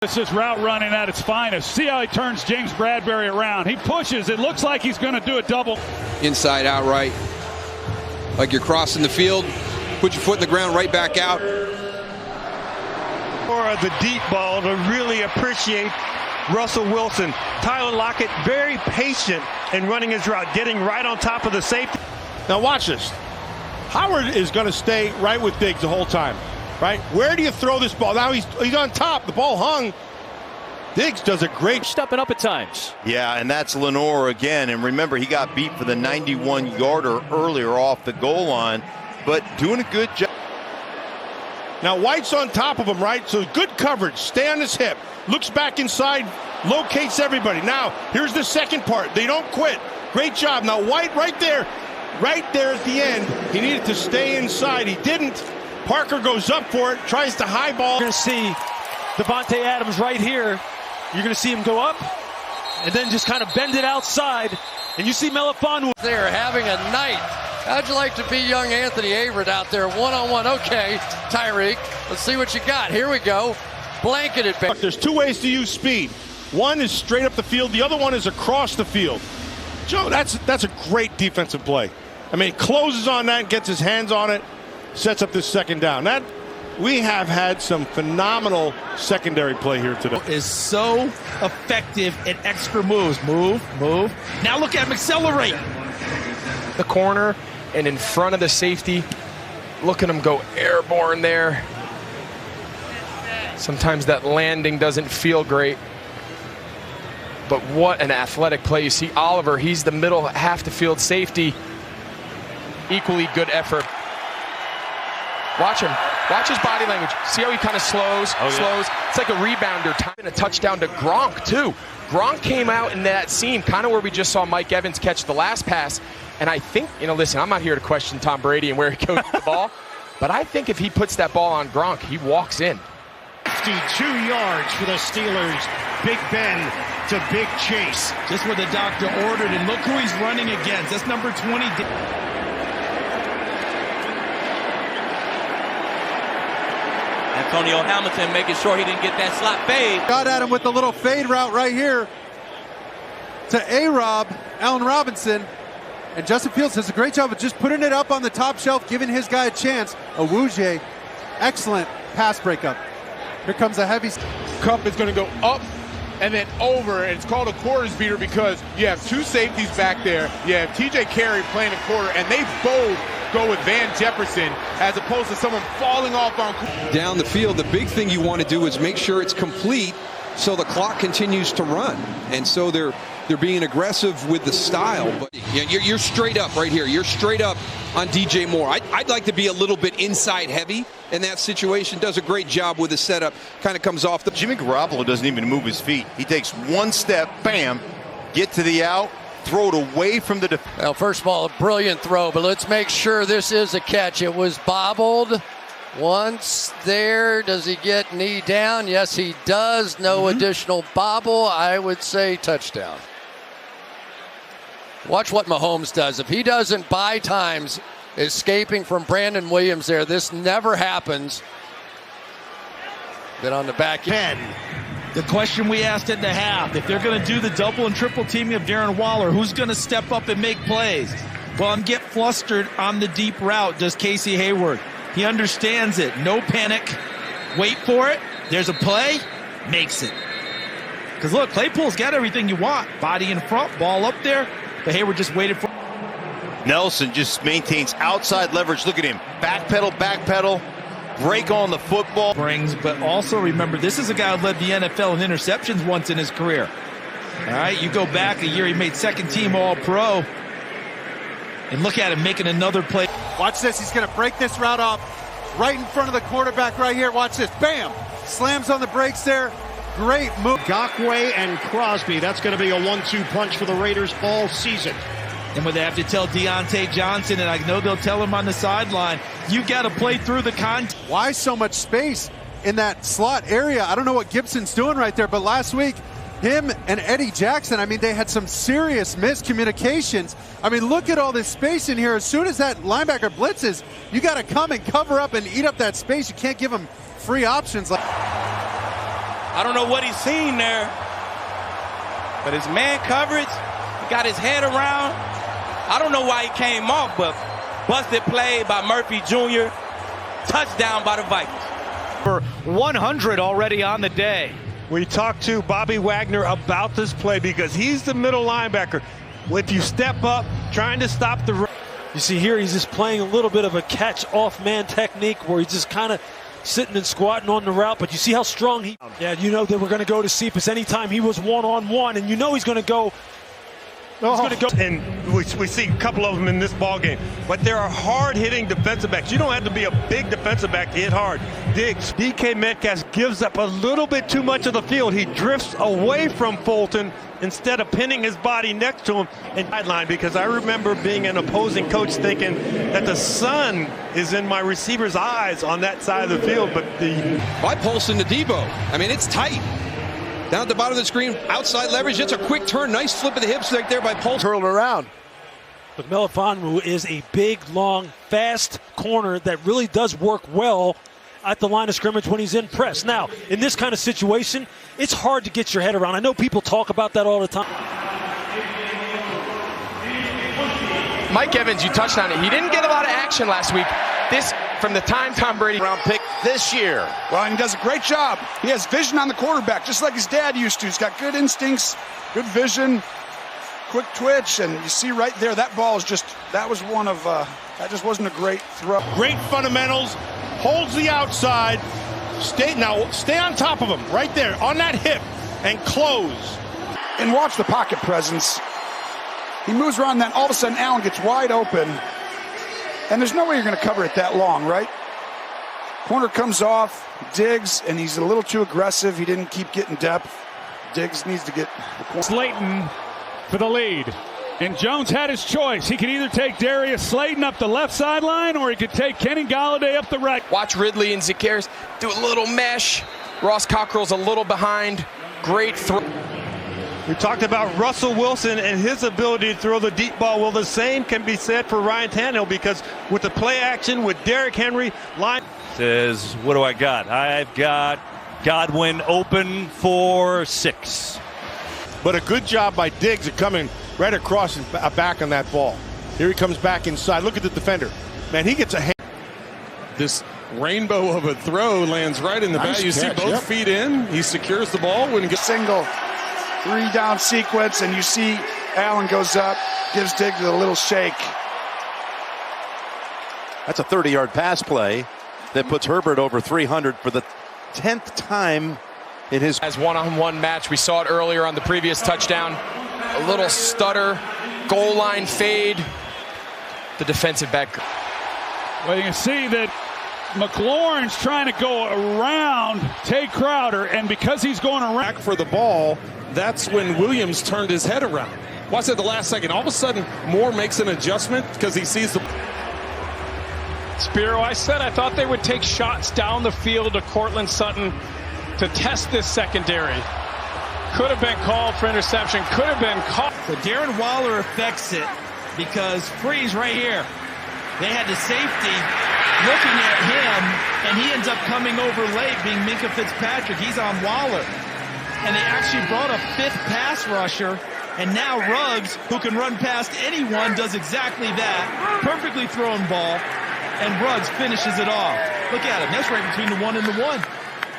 This is route running at its finest. See how he turns James Bradberry around. He pushes. It looks like he's going to do a double. Inside out right. Like you're crossing the field. Put your foot in the ground, right back out. Or the deep ball to really appreciate Russell Wilson. Tyler Lockett very patient in running his route, getting right on top of the safety. Now watch this. Howard is going to stay right with Diggs the whole time. Right? Where do you throw this ball? Now he's on top. The ball hung. Diggs does a great stepping up at times. Yeah, and that's Lenoir again. And remember, he got beat for the 91-yarder earlier off the goal line, but doing a good job. Now White's on top of him, right? So good coverage. Stay on his hip. Looks back inside. Locates everybody. Now, here's the second part. They don't quit. Great job. Now White right there at the end. He needed to stay inside. He didn't. Parker goes up for it, tries to high ball. You're going to see Davante Adams right here. You're going to see him go up and then just kind of bend it outside. And you see Melifonwu. They're having a night. How'd you like to be young Anthony Averett out there one-on-one? Okay, Tyreek, let's see what you got. Here we go. Blanketed. There's two ways to use speed. One is straight up the field. The other one is across the field. Joe, that's a great defensive play. I mean, closes on that, gets his hands on it, sets up this second down. That we have had some phenomenal secondary play here today. Is so effective at extra moves. Move. Now look at him accelerate. The corner and in front of the safety. Look at him go airborne there. Sometimes that landing doesn't feel great. But what an athletic play. You see Oliver, he's the middle half the field safety. Equally good effort. Watch him. Watch his body language. See how he kind of slows. It's like a rebounder. Time a touchdown to Gronk, too. Gronk came out in that scene, kind of where we just saw Mike Evans catch the last pass. And I think, listen, I'm not here to question Tom Brady and where he coached the ball. But I think if he puts that ball on Gronk, he walks in. 52 yards for the Steelers. Big Ben to Big Chase. Just what the doctor ordered. And look who he's running against. That's number 20. Antonio Hamilton making sure he didn't get that slot fade. Got at him with the little fade route right here to A-Rob, Allen Robinson. And Justin Fields does a great job of just putting it up on the top shelf, giving his guy a chance. Awuzie, excellent pass breakup. Here comes a heavy. Cup is going to go up and then over, and it's called a quarters beater because you have two safeties back there. You have TJ Carey playing a quarter, and they both go with Van Jefferson as opposed to someone falling off on down the field. The big thing you want to do is make sure it's complete so the clock continues to run. And so they're being aggressive with the style. But you're straight up right here. You're straight up on DJ Moore. I'd like to be a little bit inside heavy in that situation. Does a great job with the setup. Kind of comes off the. Jimmy Garoppolo doesn't even move his feet. He takes one step, bam, get to the out, throw it away from the. Well, first of all, a brilliant throw, but let's make sure this is a catch. It was bobbled once there. Does he get knee down? Yes, he does. No additional bobble. I would say touchdown. Watch what Mahomes does. If he doesn't buy times escaping from Brandon Williams there, this never happens. Then on the back end. The question we asked at the half, if they're going to do the double and triple teaming of Darren Waller, who's going to step up and make plays? Well, and get flustered on the deep route does Casey Hayward. He understands it. No panic. Wait for it. There's a play. Makes it. Because look, Claypool's got everything you want. Body in front, ball up there. But Hayward just waited for. Nelson just maintains outside leverage. Look at him. Backpedal. Break on the football. But also remember, this is a guy who led the NFL in interceptions once in his career. All right, you go back a year, he made second team All-Pro. And look at him making another play. Watch this. He's going to break this route off right in front of the quarterback right here. Watch this. Bam! Slams on the brakes there. Great move. Gakwe and Crosby. That's going to be a 1-2 punch for the Raiders all season. And when they have to tell Deontay Johnson, and I know they'll tell him on the sideline, you got to play through the content. Why so much space in that slot area? I don't know what Gibson's doing right there, but last week, him and Eddie Jackson, I mean, they had some serious miscommunications. I mean, look at all this space in here. As soon as that linebacker blitzes, you got to come and cover up and eat up that space. You can't give him free options. I don't know what he's seen there, but his man coverage, he got his head around. I don't know why he came off, but busted play by Murphy Jr., touchdown by the Vikings. For 100 already on the day. We talked to Bobby Wagner about this play because he's the middle linebacker. If you step up, trying to stop the run. You see here, he's just playing a little bit of a catch-off man technique where he's just kind of sitting and squatting on the route, but you see how strong he... Yeah, you know that we're going to go to Cephas anytime he was one-on-one, and you know he's going to go... And we see a couple of them in this ball game, but there are hard-hitting defensive backs. You don't have to be a big defensive back to hit hard. Diggs, DK Metcalf gives up a little bit too much of the field. He drifts away from Fulton instead of pinning his body next to him and sideline, because I remember being an opposing coach thinking that the sun is in my receiver's eyes on that side of the field, but by Paulson to Debo. I mean, it's tight. Down at the bottom of the screen, outside leverage. It's a quick turn. Nice flip of the hips right there by Paulson. Curled around. But Melifonwu is a big, long, fast corner that really does work well at the line of scrimmage when he's in press. Now, in this kind of situation, it's hard to get your head around. I know people talk about that all the time. Mike Evans, you touched on it. He didn't get a lot of action last week. This, from the time Tom Brady round pick this year. Well, and he does a great job. He has vision on the quarterback, just like his dad used to. He's got good instincts, good vision, quick twitch, and you see right there, that ball is just, that was one of, that just wasn't a great throw. Great fundamentals, holds the outside, stay on top of him, right there, on that hip, and close. And watch the pocket presence. He moves around, then all of a sudden Allen gets wide open. And there's no way you're going to cover it that long, right? Corner comes off, Diggs, and he's a little too aggressive. He didn't keep getting depth. Diggs needs to get the corner. Slayton for the lead. And Jones had his choice. He could either take Darius Slayton up the left sideline, or he could take Kenny Golladay up the right. Watch Ridley and Zacchaeus do a little mesh. Ross Cockrell's a little behind. Great throw. We talked about Russell Wilson and his ability to throw the deep ball. Well, the same can be said for Ryan Tannehill, because with the play action with Derrick Henry, line says, what do I got? I've got Godwin open for 6. But a good job by Diggs of coming right across and back on that ball. Here he comes back inside. Look at the defender. Man, he gets a hand. This rainbow of a throw lands right in the back. You see both feet in. He secures the ball when he gets single. 3-down sequence, and you see Allen goes up, gives Diggs a little shake. That's a 30-yard pass play that puts Herbert over 300 for the 10th time in his one-on-one match. We saw it earlier on the previous touchdown. A little stutter, goal line fade. The defensive back. Well, you can see that McLaurin's trying to go around Tay Crowder, and because he's going around back for the ball, that's when Williams turned his head around. Watch at the last second. All of a sudden, Moore makes an adjustment because he sees the... Spiro, I said I thought they would take shots down the field to Cortland Sutton to test this secondary. Could have been called for interception. Could have been called. So Darren Waller affects it because Freeze right here. They had the safety looking at him, and he ends up coming over late, being Minka Fitzpatrick. He's on Waller. And they actually brought a 5th pass rusher, and now Ruggs, who can run past anyone, does exactly that. Perfectly thrown ball, and Ruggs finishes it off. Look at him. That's right between the 1 and the 1.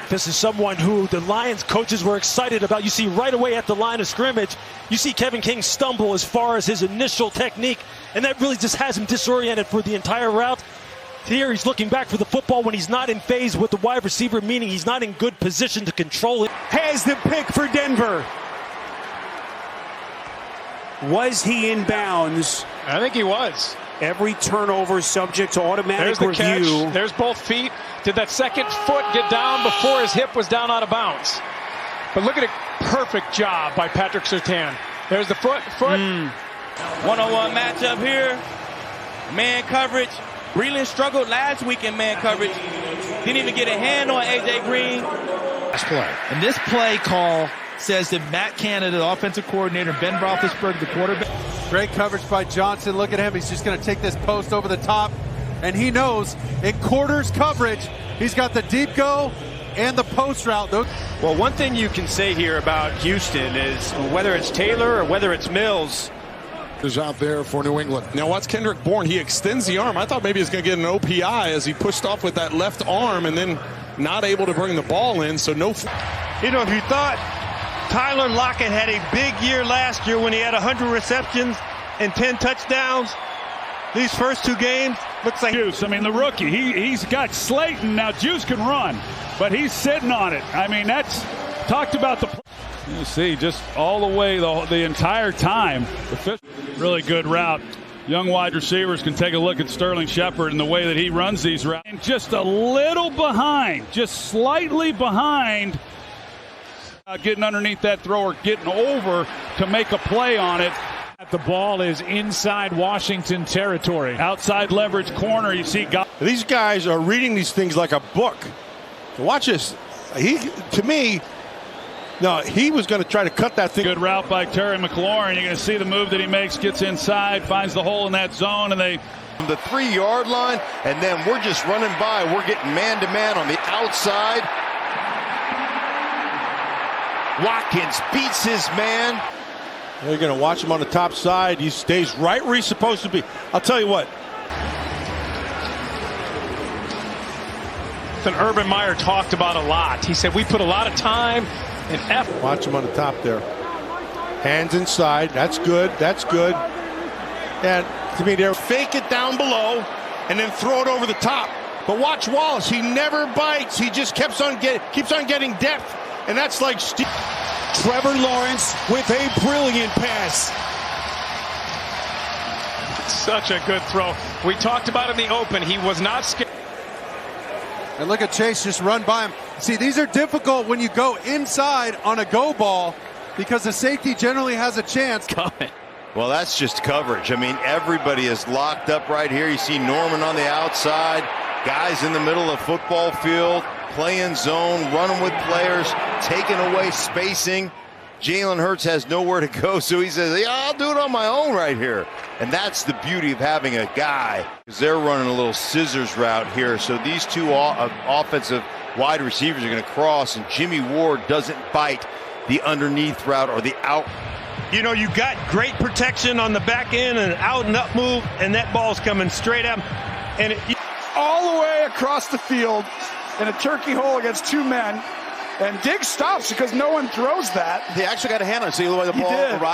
This is someone who the Lions coaches were excited about. You see right away at the line of scrimmage, you see Kevin King stumble as far as his initial technique, and that really just has him disoriented for the entire route. Here he's looking back for the football when he's not in phase with the wide receiver, meaning he's not in good position to control it. Has the pick for Denver. Was he in bounds? I think he was. Every turnover subject to automatic There's the review. Catch. There's both feet. Did that second foot get down before his hip was down out of bounds? But look at it. Perfect job by Patrick Surtain. There's the foot. One-on-one matchup here. Man coverage. Breland struggled last week in man coverage. Didn't even get a hand on A.J. Green. And this play call says that Matt Canada, the offensive coordinator, Ben Roethlisberger, the quarterback. Great coverage by Johnson. Look at him. He's just going to take this post over the top. And he knows in quarters coverage, he's got the deep go and the post route. Well, one thing you can say here about Houston is whether it's Taylor or whether it's Mills, is out there for New England. Now watch Kendrick Bourne. He extends the arm. I thought maybe he was going to get an OPI as he pushed off with that left arm and then not able to bring the ball in. So no. You know, if you thought Tyler Lockett had a big year last year when he had 100 receptions and 10 touchdowns, these first 2 games looks like Juice. I mean, the rookie, he's got Slayton. Now Juice can run, but he's sitting on it. I mean, that's talked about the. You see, just all the way the entire time. Really good route. Young wide receivers can take a look at Sterling Shepard and the way that he runs these routes. And just a little behind, just slightly behind. Getting underneath that thrower, getting over to make a play on it. The ball is inside Washington territory. Outside leverage corner, you see. These guys are reading these things like a book. Watch this. To me, no, he was going to try to cut that thing. Good route by Terry McLaurin. You're going to see the move that he makes, gets inside, finds the hole in that zone, and they. From the 3-yard line, and then we're just running by. We're getting man-to-man on the outside. Watkins beats his man. You're going to watch him on the top side. He stays right where he's supposed to be. I'll tell you what. Urban Meyer talked about a lot. He said we put a lot of time and effort. Watch him on the top there. Hands inside. That's good. That's good. And to me, they're fake it down below and then throw it over the top. But watch Wallace. He never bites. He just keeps on getting depth. And that's like Steve. Trevor Lawrence with a brilliant pass. Such a good throw. We talked about in the open. He was not scared. And look at Chase just run by him. See, these are difficult when you go inside on a go ball because the safety generally has a chance. Well, that's just coverage. I mean, everybody is locked up right here. You see Norman on the outside, guys in the middle of the football field, playing zone, running with players, taking away spacing. Jalen Hurts has nowhere to go, so he says, yeah, I'll do it on my own right here. And that's the beauty of having a guy, because they're running a little scissors route here. So these two offensive wide receivers are going to cross, and Jimmy Ward doesn't bite the underneath route or the out. You know, you got great protection on the back end and out and up move, and that ball's coming straight up. And all the way across the field in a turkey hole against 2 men. And Diggs stops because no one throws that. He actually got a hand on it. See the way the ball